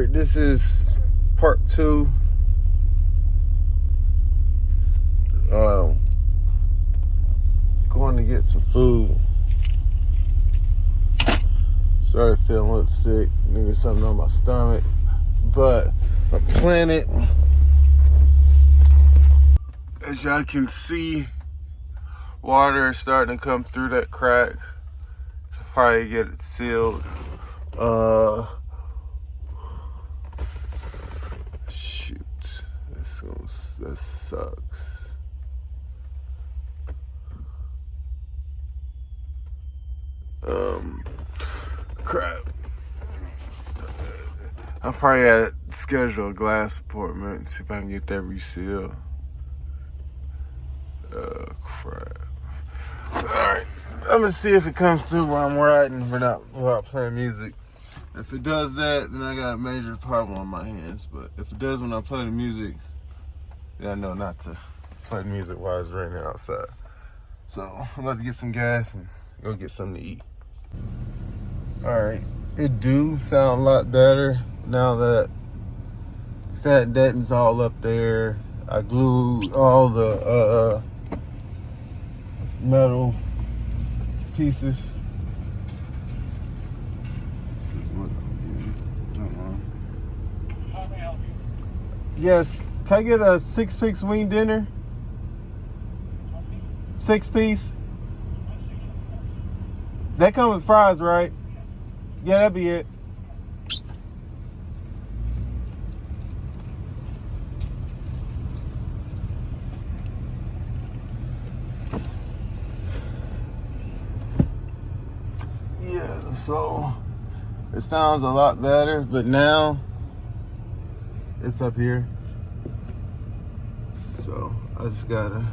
Alright, this is part 2. Going to get some food. Started feeling a little sick. Maybe something on my stomach. But I'm planning. As y'all can see, water is starting to come through that crack. So probably get it sealed. Shoot. That sucks. Crap. I'm probably at schedule a glass appointment and see if I can get that resealed. Crap. Alright, I'm gonna see if it comes through while I'm riding without playing music. If it does that, then I got a major problem on my hands. But if it does when I play the music, then I know not to play the music while it's raining outside. So I'm about to get some gas and go get something to eat. Alright, it do sound a lot better now that sat deaden's all up there. I glued all the metal pieces. This is what How may I help you? Yes, can I get a 6-piece wing dinner? 6-piece? That comes with fries, right? Yeah, that'd be it. Yeah, so it sounds a lot better, but now it's up here. So I just gotta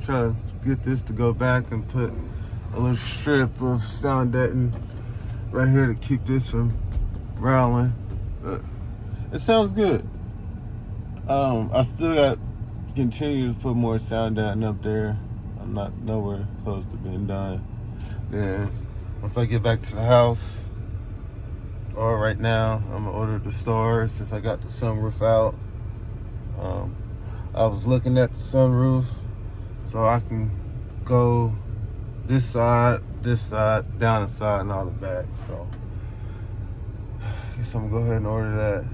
try to get this to go back and put a little strip of sound deaden right here to keep this from rattling. But it sounds good. I still got to continue to put more sound deaden up there. I'm not nowhere close to being done. Then once I get back to the house, or right now, I'm gonna order the stars since I got the sunroof out. I was looking at the sunroof so I can go this side, down the side, and all the back. So I guess I'm gonna go ahead and order that.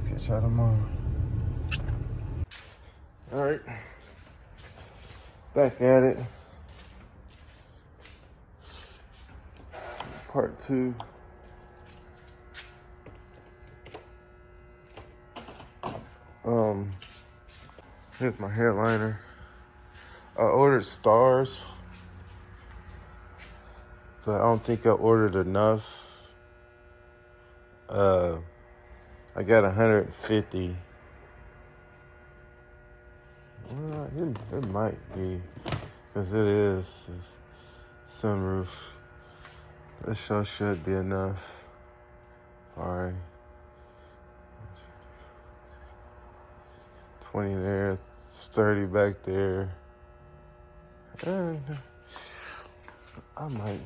So, catch y'all tomorrow. All right, back at it. Part 2. Here's my headliner. I ordered stars, but I don't think I ordered enough. I got 150. Well, it might be, because it is sunroof. This show should be enough. All right. 20 there, 30 back there. And I might.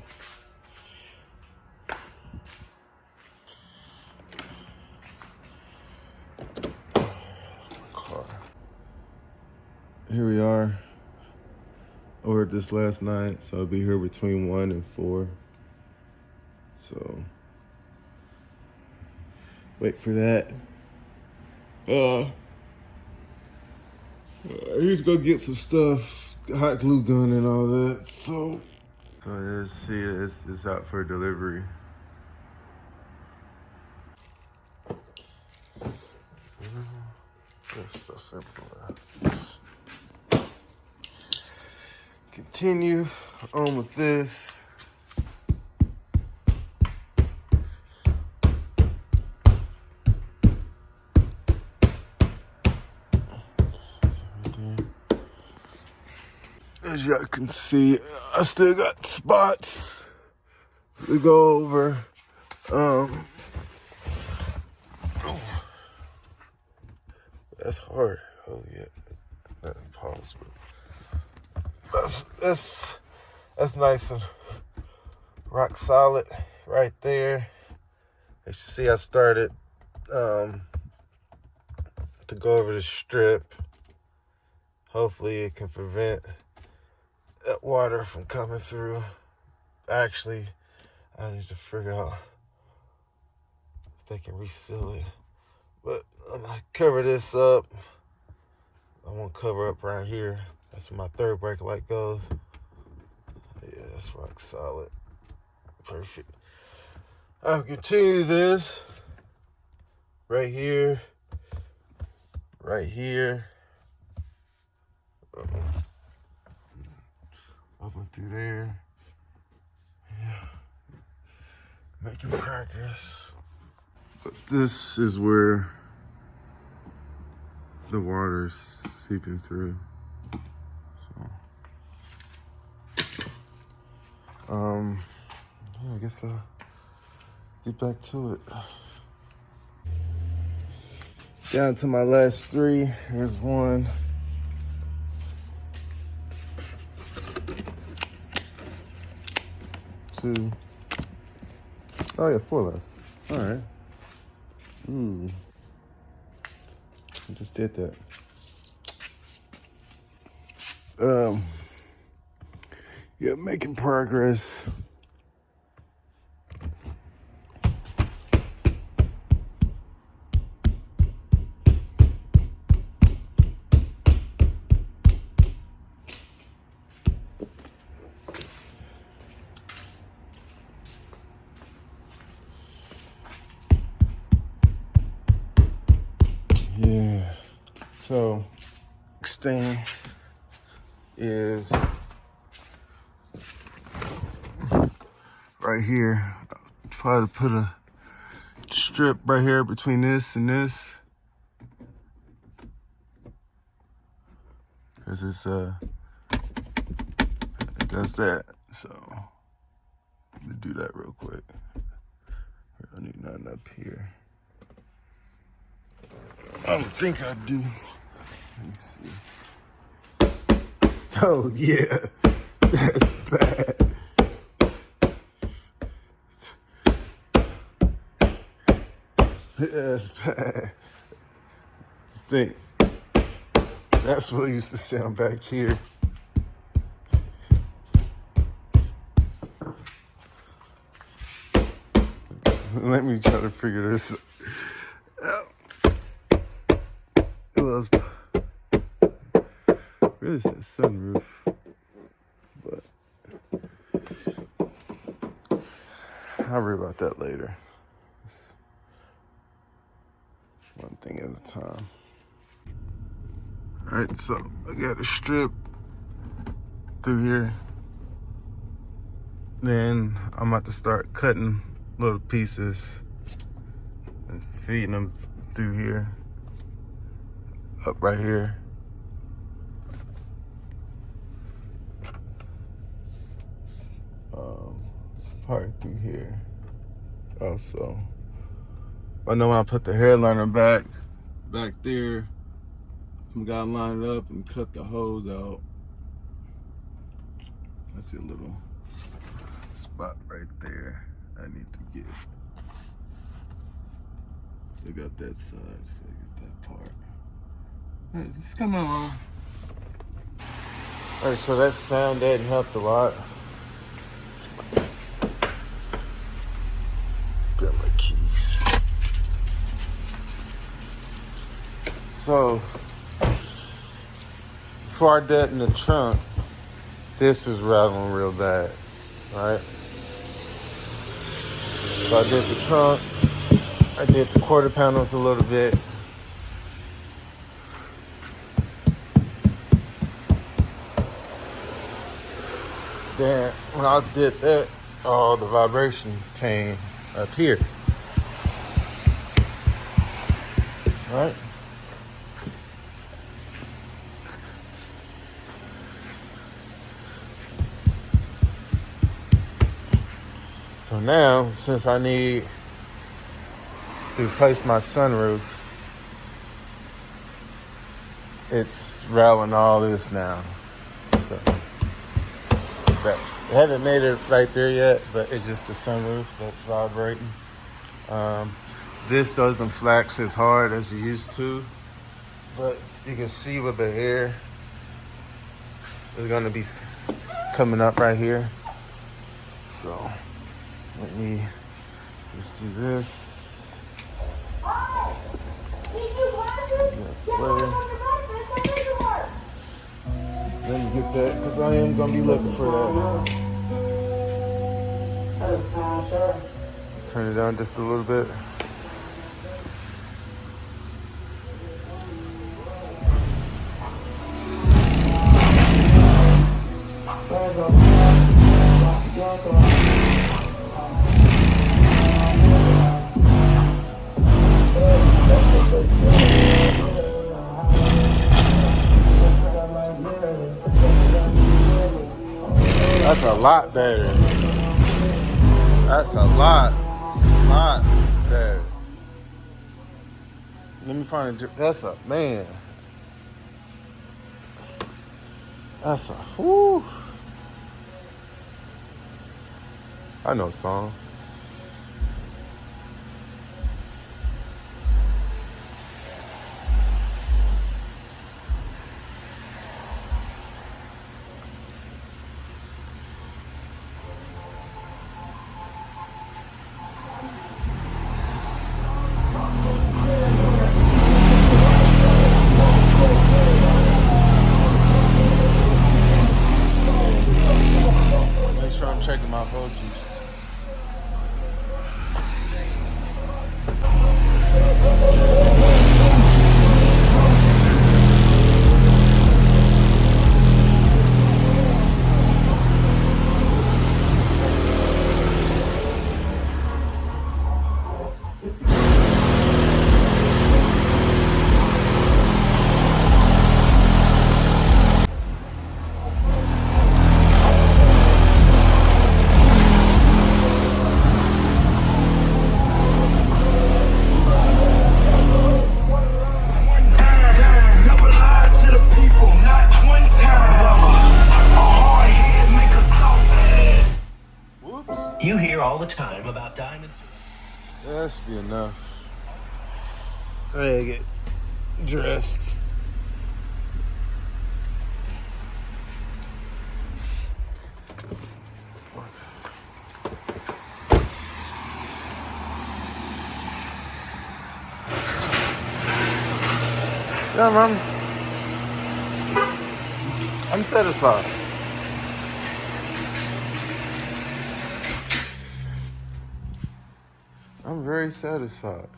Car. Here we are. Ordered this last night, so I'll be here between 1 and 4. So wait for that. I need to go get some stuff, hot glue gun and all that. So let's see, it's out for delivery. That stuff everywhere. Continue on with this. As y'all can see, I still got spots to go over. That's hard. Oh yeah, that pause. That's That's nice and rock solid right there. As you see, I started to go over the strip. Hopefully it can prevent that water from coming through. Actually, I need to figure out if they can reseal it. But I'm gonna cover this up. I won't cover up right here. That's where my third brake light goes. Yeah, that's rock solid. Perfect. I'll continue this right here, right here. Up and through there. Yeah. Making progress. But this is where the water's seeping through. So, yeah, I guess I'll get back to it. Down to my last three. Here's one. Two. Oh yeah, four left. All right. I just did that. Yeah, making progress. Yeah. So, next thing is right here. Probably put a strip right here between this and this, because it does that. So let me do that real quick. I don't need nothing up here. I don't think I do. Let me see. Oh yeah, that's bad. That's bad. Think. That's what used to sound back here. Let me try to figure this out. It was really said sunroof, but I'll worry about that later. It's one thing at a time. All right, so I got a strip through here. Then I'm about to start cutting little pieces and feeding them through here, up right here. Part through here also. I know when I put the hair liner back there, I'm gonna line it up and cut the hose out. I see a little spot right there I need to get. So I got that side, so I get that part. Hey, let's come on. All right, so that sound didn't help a lot. Got my keys. So, before I did in the trunk, this was rattling real bad, right? So I did the trunk, I did the quarter panels a little bit. Then when I did that, all the vibration came up here, right? So now, since I need to replace my sunroof, it's rattling all this now. So back. It hasn't made it right there yet, but it's just the sunroof that's vibrating. This doesn't flex as hard as you used to, but you can see with the air is going to be coming up right here. So let me just do this. Let me get that, because I am going to be looking for that. Turn it down just a little bit. That's a lot better. That's a lot better. Let me find a, that's a, man. That's a, whoo. I know a song. Make sure I'm checking my voltage. You hear all the time about diamonds. That should be enough. I gotta get dressed. Yeah, I'm satisfied. I'm very satisfied.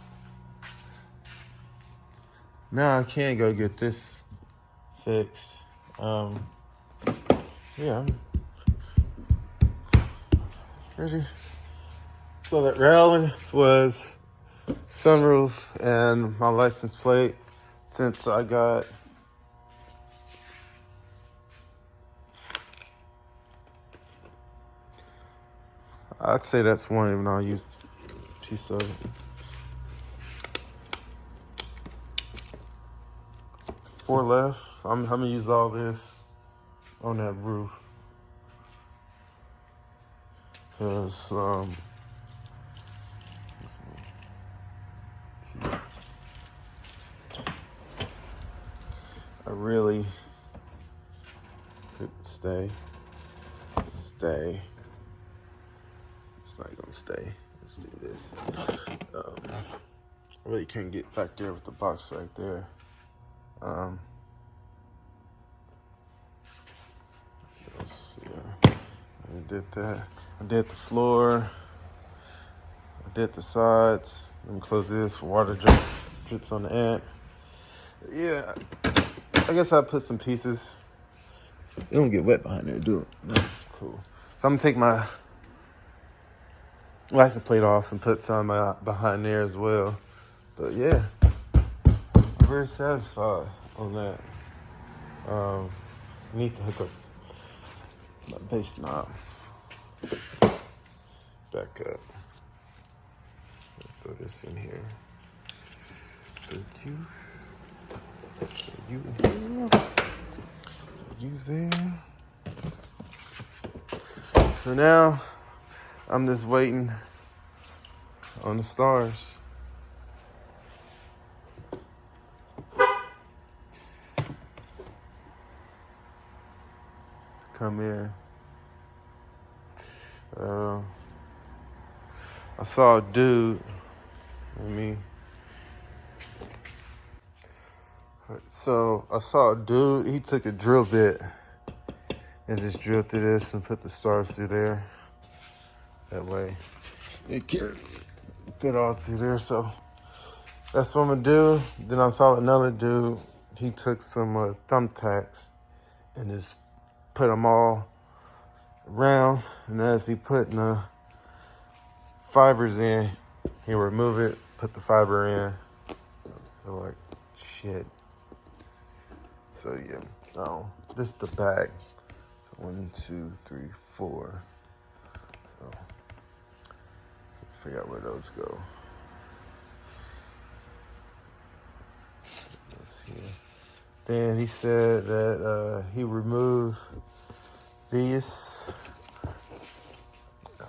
Now I can go get this fixed. Yeah, I'm ready. So that railing was sunroof and my license plate. Since I got I'd say that's one, even though I used a piece of it. 4 left. I'm gonna use all this on that roof. Cause I really could stay. It's not gonna stay. Let's do this. I really can't get back there with the box right there. Yeah. I did that. I did the floor. I did the sides. Let me close this. Water drips on the end. Yeah. I guess I'll put some pieces. It don't get wet behind there, do it? No. Cool. So I'm gonna take my license plate off and put some behind there as well. But yeah, I'm very satisfied on that. I need to hook up my bass knob. Back up. Throw this in here. So you in here. You there. So now I'm just waiting on the stars. Come in. I saw a dude. So I saw a dude. He took a drill bit and just drilled through this and put the stars through there. That way it can fit all through there. So that's what I'm gonna do. Then I saw another dude. He took some thumbtacks and just put them all around. And as he putting the fibers in, he remove it, put the fiber in. I feel like shit. So yeah, this is the back. So 1, 2, 3, 4. So figure out where those go. Let's see. Then he said that he removed these.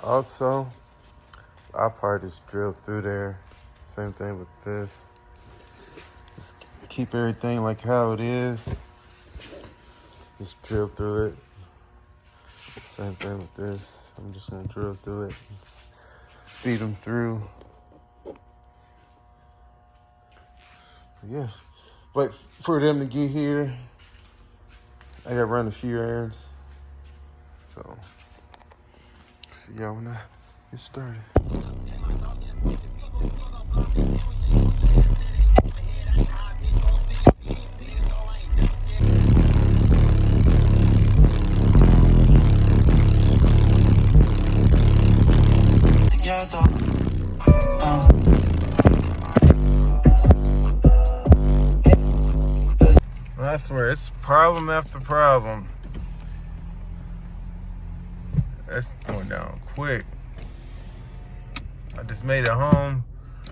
Also, I probably just drill through there. Same thing with this. Just keep everything like how it is. Just drill through it. Same thing with this. I'm just gonna drill through it. Just feed them through. But yeah. Wait for them to get here. I gotta run a few errands. So, see y'all when I get started. I swear, it's problem after problem. That's going down quick. I just made it home.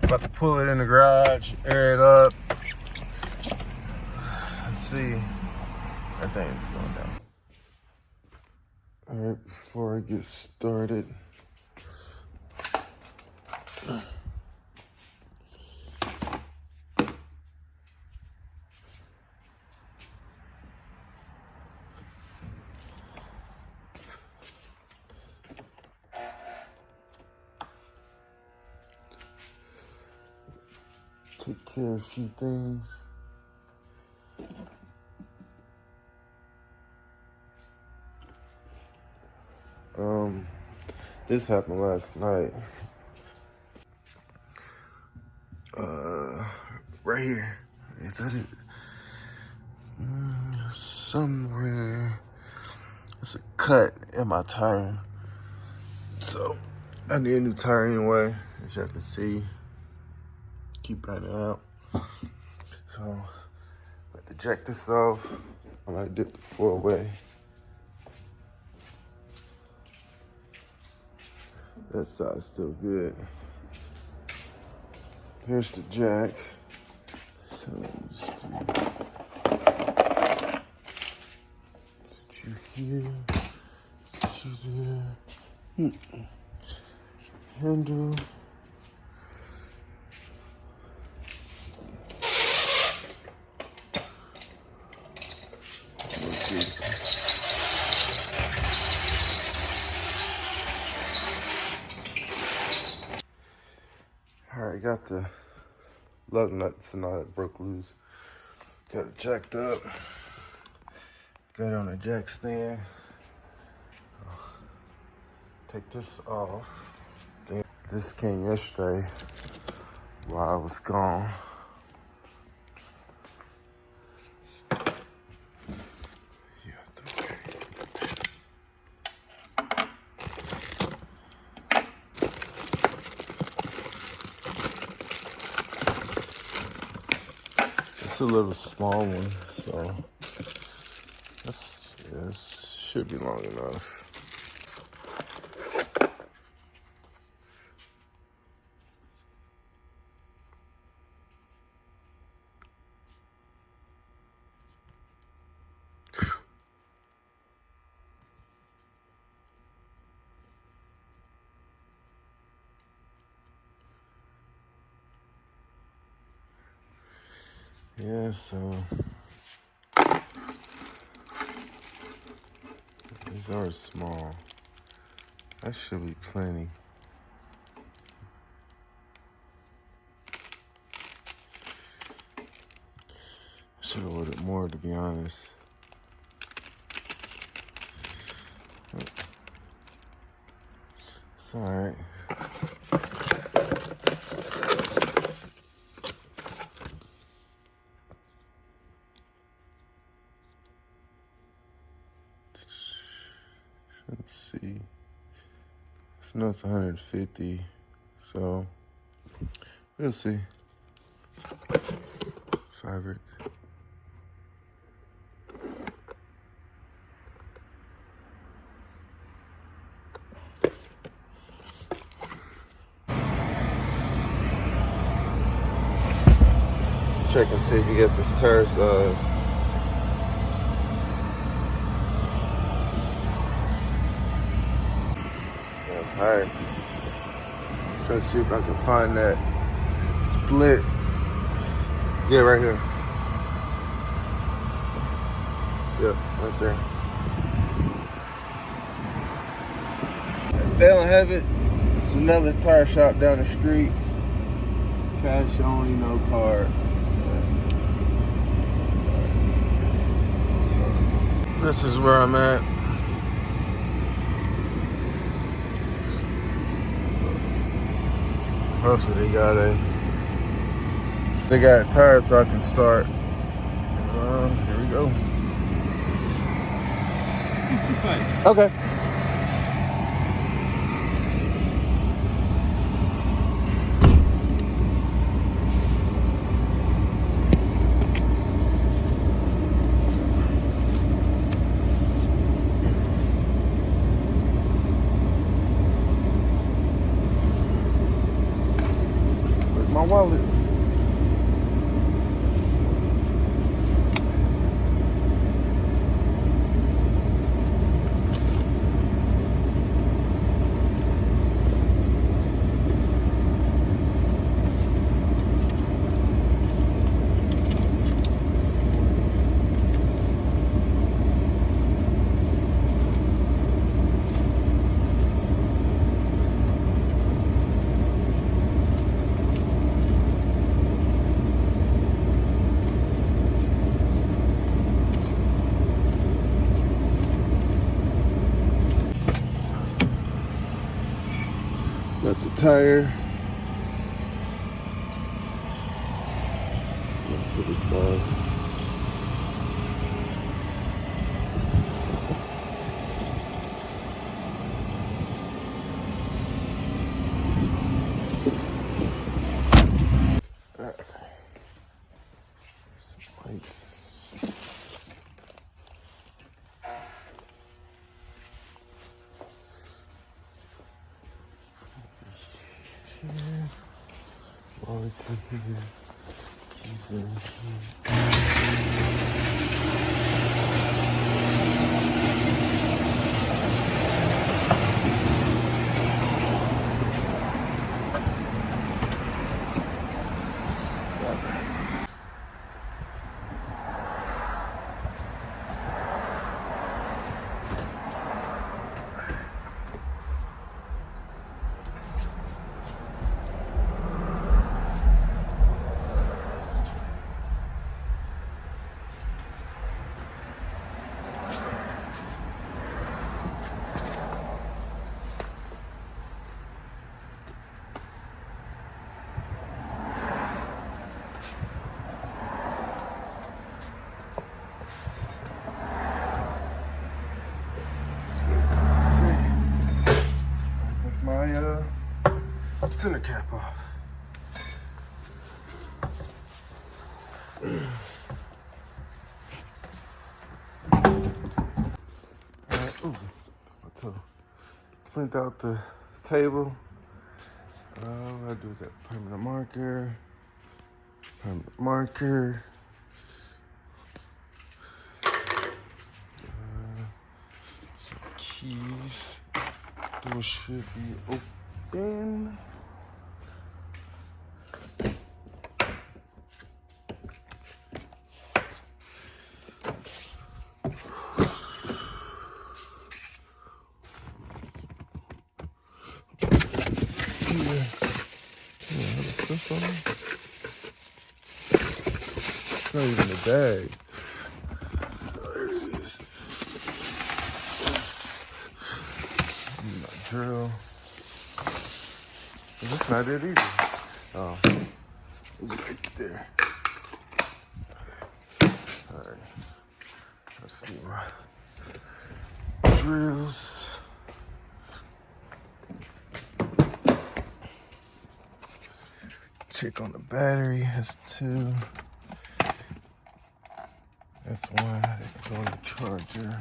About to pull it in the garage, air it up. Let's see. That thing is going down. Alright, before I get started. Take care of a few things. This happened last night. Right here. Is that it? Somewhere. It's a cut in my tire. So I need a new tire anyway, as y'all can see. Keep running out. So I'm about to jack this off. I'm gonna dip the 4-way. That side's still good. Here's the jack. So let's put you here. Put you there. Handle. Alright, got the lug nuts and all that broke loose. Got it jacked up. Got it on a jack stand. Take this off. This came yesterday while I was gone. It's a little small one, so this should be long enough. Yeah, so these are small. That should be plenty. I should have ordered more, to be honest. It's all right. Let's see. I know it's 150, so we'll see. Fabric. Check and see if you get this tire size. Still tired. Trying to see if I can find that split. Yeah, right here. Yep, right there. If they don't have it, it's another tire shop down the street. Cash only, no card. So, this is where I'm at. Hopefully they got tires so I can start. Here we go. 55. Okay. Where's my wallet? Got the tire. Let's see the size. Some lights. Wallets in here. Keys in here. Center cap off. Alright, ooh, that's my toe. Cleaned out the table. I do got permanent marker. Permanent marker. Some keys. Door should be open. here. Yeah, how the stuff on it? It's not even a bag. There it is. My drill. That's not it either. Oh, it's right there. All right. Let's see my drills. Check on the battery. That's 2. That's 1. It's on the charger.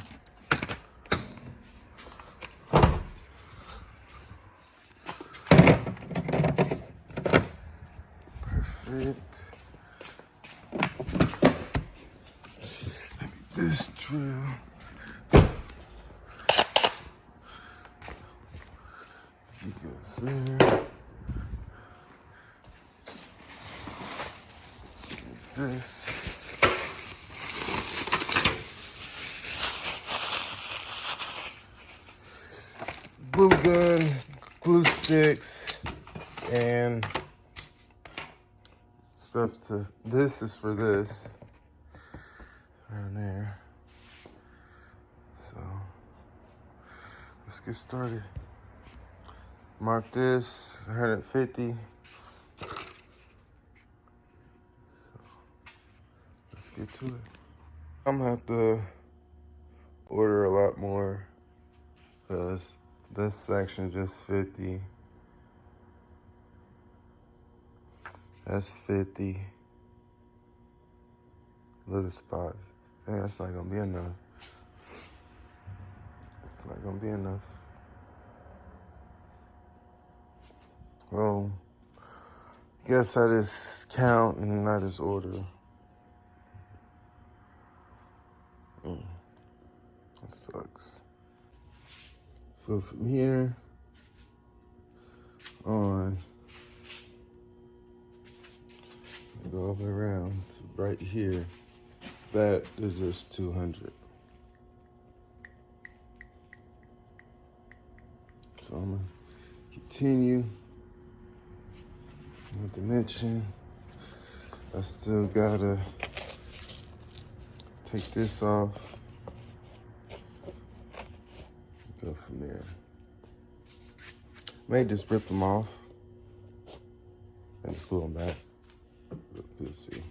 Perfect. This drill. He goes there. This. Glue gun, glue sticks, and stuff to, this is for this. Around there. So let's get started. Mark this 150. So let's get to it. I'm gonna have to order a lot more because this section just 50. That's 50. Little spot. Yeah, that's not gonna be enough. It's not gonna be enough. Well, guess I just count and I just order. That sucks. So from here on, I go all the way around to right here. That is just 200. So I'm gonna continue. Not to mention, I still gotta take this off. Go from there. May just rip them off and just glue them back. We'll see.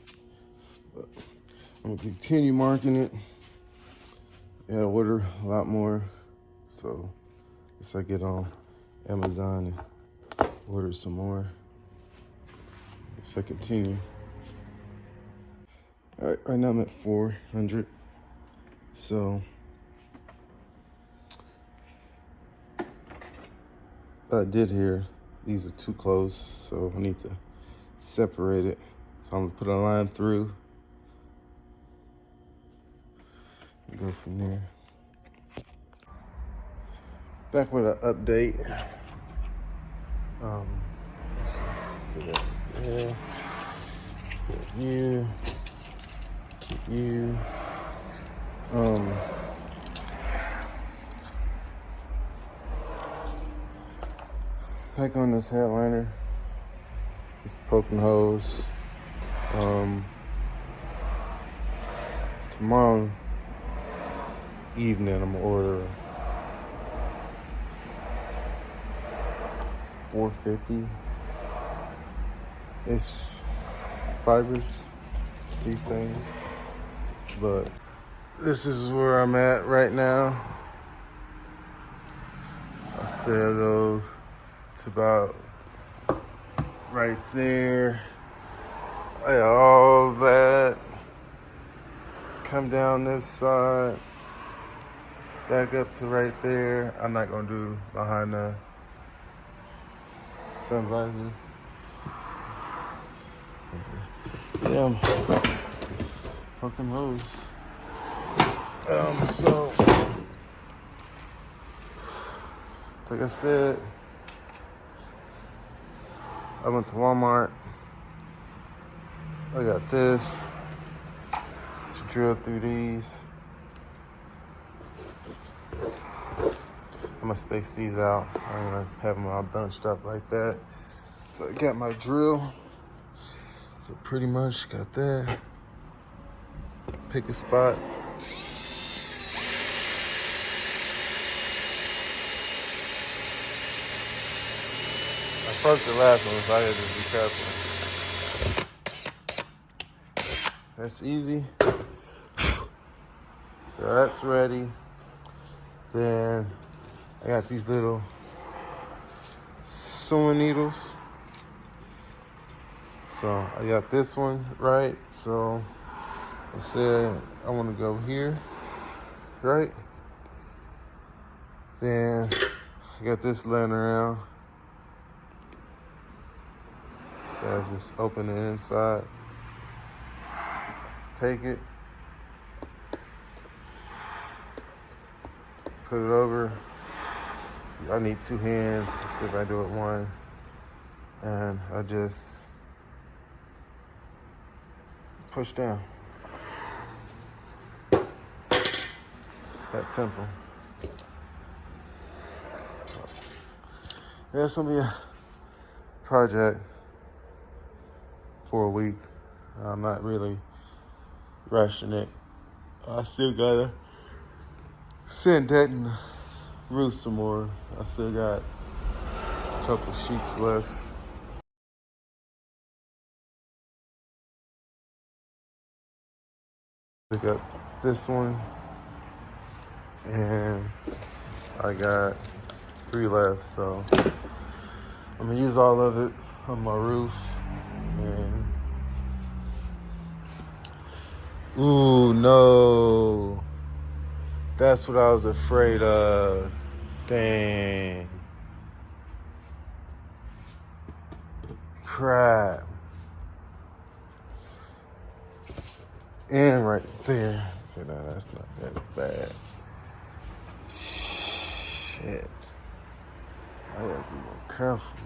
But I'm gonna continue marking it and order a lot more. So guess I get on Amazon and order some more. Guess I continue. All right, right now I'm at 400. So I did here, these are too close, so I need to separate it. So I'm gonna put a line through and go from there. Back with an update. Let's do that there. Get you. Get you. Back on this headliner. It's poking holes. Tomorrow evening I'm gonna order 450 ish fibers, these things. But this is where I'm at right now. I still go to about right there. All that. Come down this side. Back up to right there. I'm not gonna do behind the sun visor. Yeah, I'm poking holes. So like I said, I went to Walmart. I got this to drill through these. I'm gonna space these out. I'm gonna have them all bunched up like that. So I got my drill. So pretty much got that. Pick a spot. I broke the last one, so I gotta just be careful. That's easy. So that's ready. Then I got these little sewing needles. So I got this one right. So I said I want to go here, right? Then I got this laying around. So I just open it inside. Just take it, put it over. I need 2 hands. Let's see if I do it one. And I just push down. That simple. Yeah, it's gonna be a project for a week. I'm not really rushing it. I still gotta sand that in the roof some more. I still got a couple sheets left. Pick up this one, and I got 3 left, so I'm gonna use all of it on my roof. And ooh, no, that's what I was afraid of. Dang, crap. And right there. Okay, no, that's not that. It's bad. Shit. I gotta be more careful.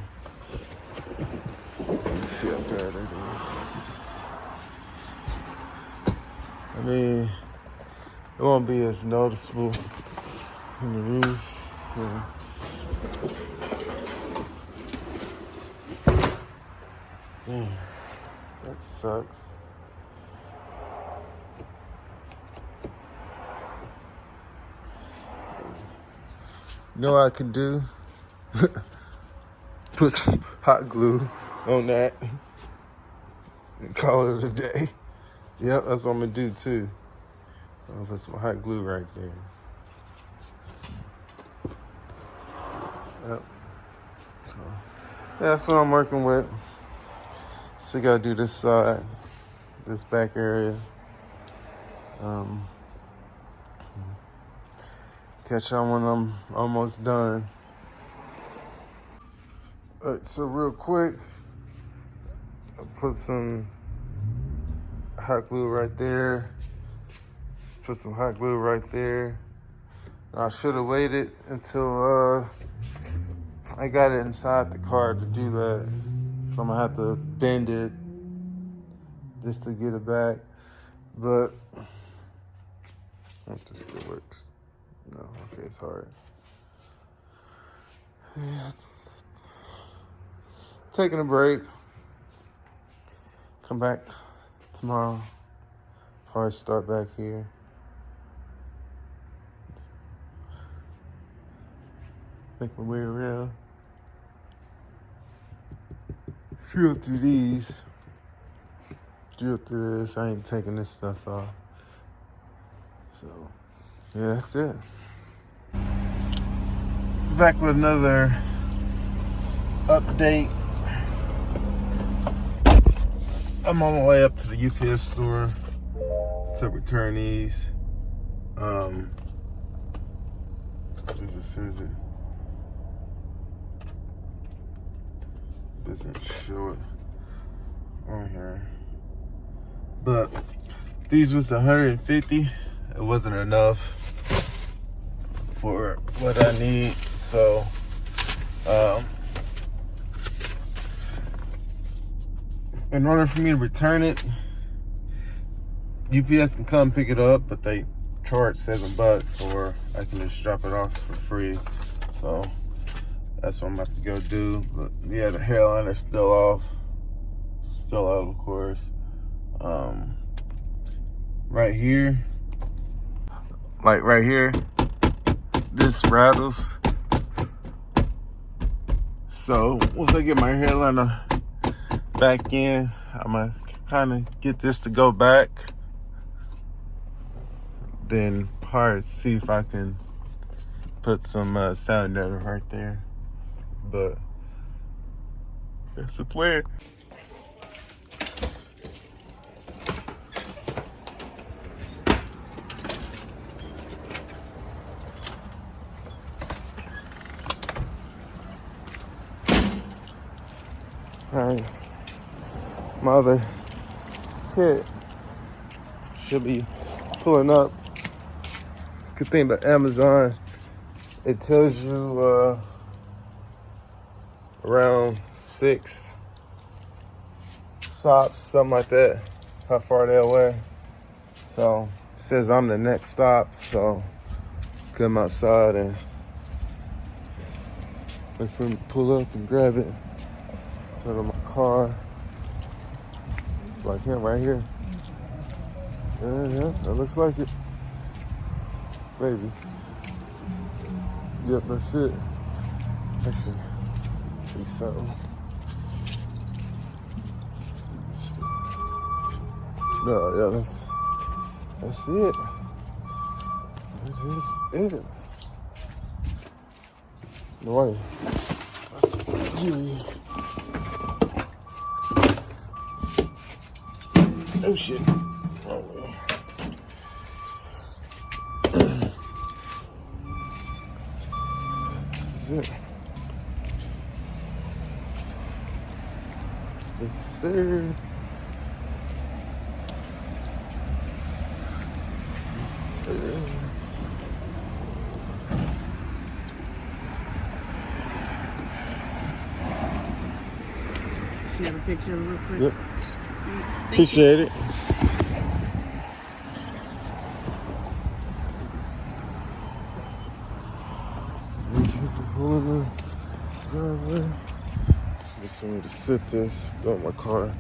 Let's see how bad it is. I mean, it won't be as noticeable in the roof. Yeah. Damn, that sucks. You know what I can do? Put some hot glue on that and call it a day. Yep, that's what I'm gonna do too. I'll put some hot glue right there. Yep. So, yeah, that's what I'm working with. Still gotta do this side, this back area. Catch on when I'm almost done. All right, so real quick, I put some hot glue right there. Put some hot glue right there. I should have waited until I got it inside the car to do that. So I'm gonna have to bend it just to get it back. But I hope this still works. No, okay, it's hard. Yeah. Taking a break. Come back tomorrow. Probably start back here. Make my way around. Drill through these. Drill through this. I ain't taking this stuff off. So, yeah, that's it. Back with another update. I'm on my way up to the UPS store to return these. This is it. Doesn't show it on here, but these was 150. It wasn't enough for what I need, so in order for me to return it, UPS can come pick it up, but they charge $7, or I can just drop it off for free. So that's what I'm about to go do. But yeah, the hairliner's still off. Still out, of course. Right here, like right here, this rattles. So once I get my hairliner back in, I'm gonna kind of get this to go back. Then probably see if I can put some sound deadener right there. But that's the plan. Alright, my other kid should be pulling up. Good thing about Amazon, it tells you around 6 stops, something like that, how far they're away. So it says I'm the next stop, so come outside and wait for him to pull up and grab it. Put it in my car. Like him right here. Yeah, that looks like it. Baby. Yep, that's it. Let's see something. No, yeah, that's it. That is it. No way. That's you. Oh shit. Wrong way. That's it. Yes, sir. Yes, sir. Snap a picture real quick. Yep. Thank Appreciate it. People pulling the driveway. Get somewhere to sit this. Go in my car.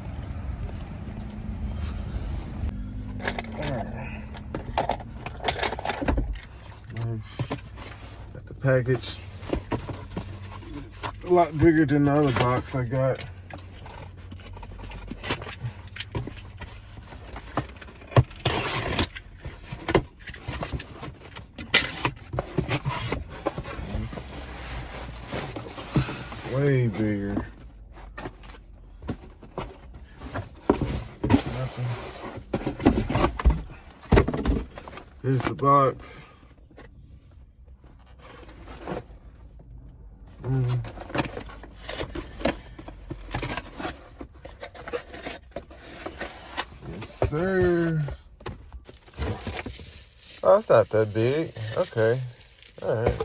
Got the package. It's a lot bigger than the other box I got. Way bigger. Nothing. Here's the box. Yes, sir. Oh, it's not that big. Okay. All right.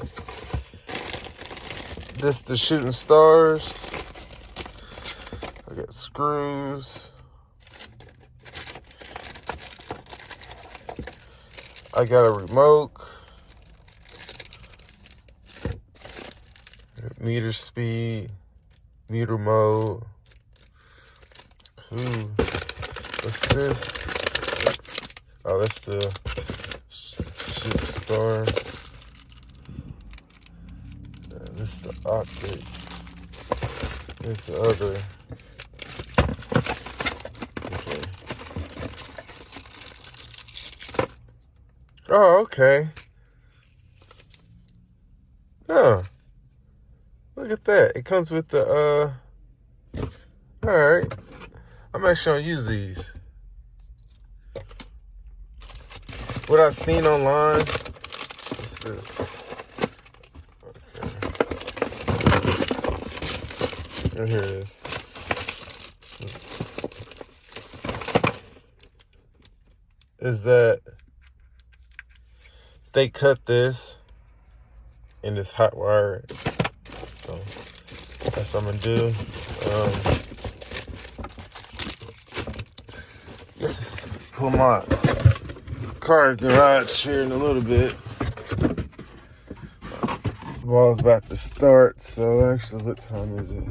This the shooting stars. I got screws. I got a remote. Meter speed. Meter mode. Ooh. What's this? Oh, that's the shooting star. This is the optic. Here's the other. Okay. Oh, okay. Oh. Look at that. It comes with the, alright. I'm actually gonna use these. What I've seen online. What's this? Oh, here it is. Is that they cut this and it's hot wire. So that's what I'm gonna do. Let's pull my car garage here in a little bit. Football's about to start, so actually, what time is it?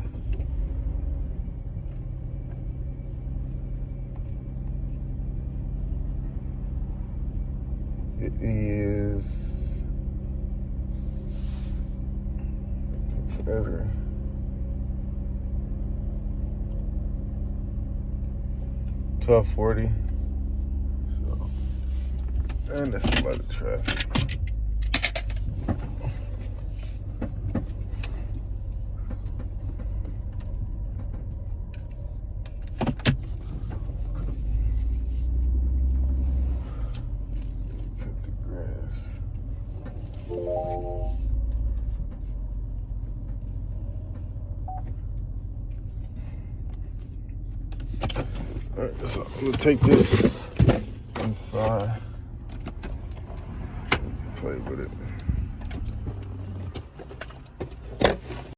It is forever. 12:40. So, and there's a lot of traffic. Cut the grass. Alright, so I'm gonna take this inside and play with it.